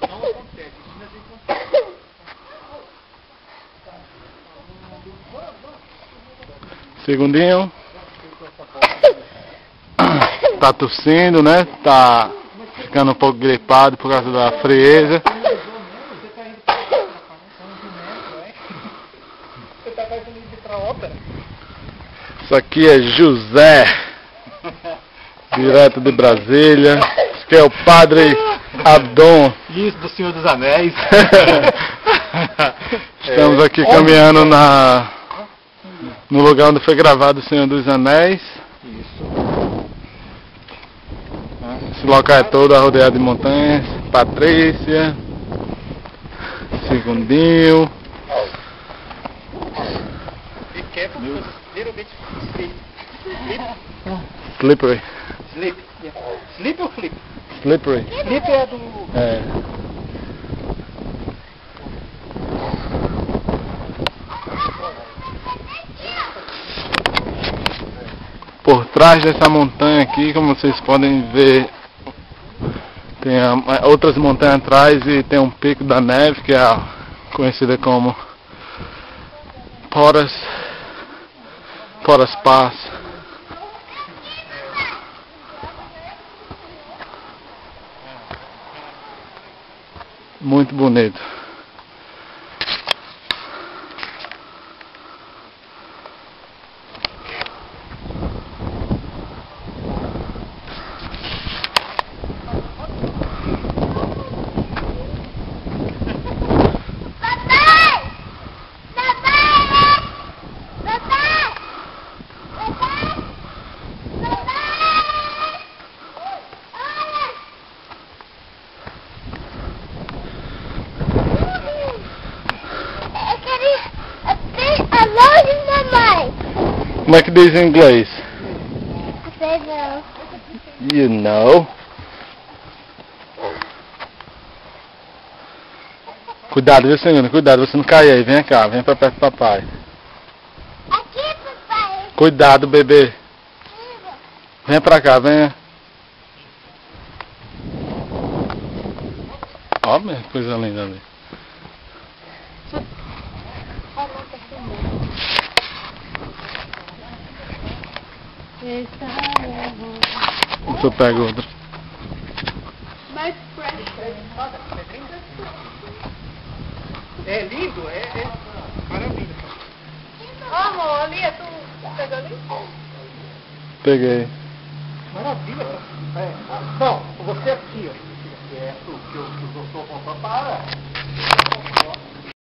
Não acontece, destino a gente consegue. Segundinho. Tá tossindo, né? Tá ficando um pouco gripado por causa da frieza. Você tá fazendo isso pra ópera? Isso aqui é José, direto de Brasília. Esse aqui é o Padre Abdon. Isso, do Senhor dos Anéis. Estamos aqui caminhando no lugar onde foi gravado o Senhor dos Anéis. Isso. Esse local é todo rodeado de montanhas. Patrícia, Segundinho. Be careful because it's a little bit slip. Slippery. Slip. Yeah. Slip ou flip? Slippery. Slip é do... É. Por trás dessa montanha aqui, como vocês podem ver, tem outras montanhas atrás e tem um pico da neve que é conhecida como Poras Pass. Muito bonito. Como é que diz em inglês? Sei não. You know. Cuidado, viu, senhora? Cuidado, você não cai aí. Vem cá, vem pra perto do papai. Aqui, papai. Cuidado, bebê. Vem pra cá, venha. Ó, minha coisa linda ali. Deixa eu pegar outro. É lindo, é maravilha. Amor, ali, tu pegou ali? Peguei. Maravilha. Não, você aqui, ó. Que é o que eu sou apontar para.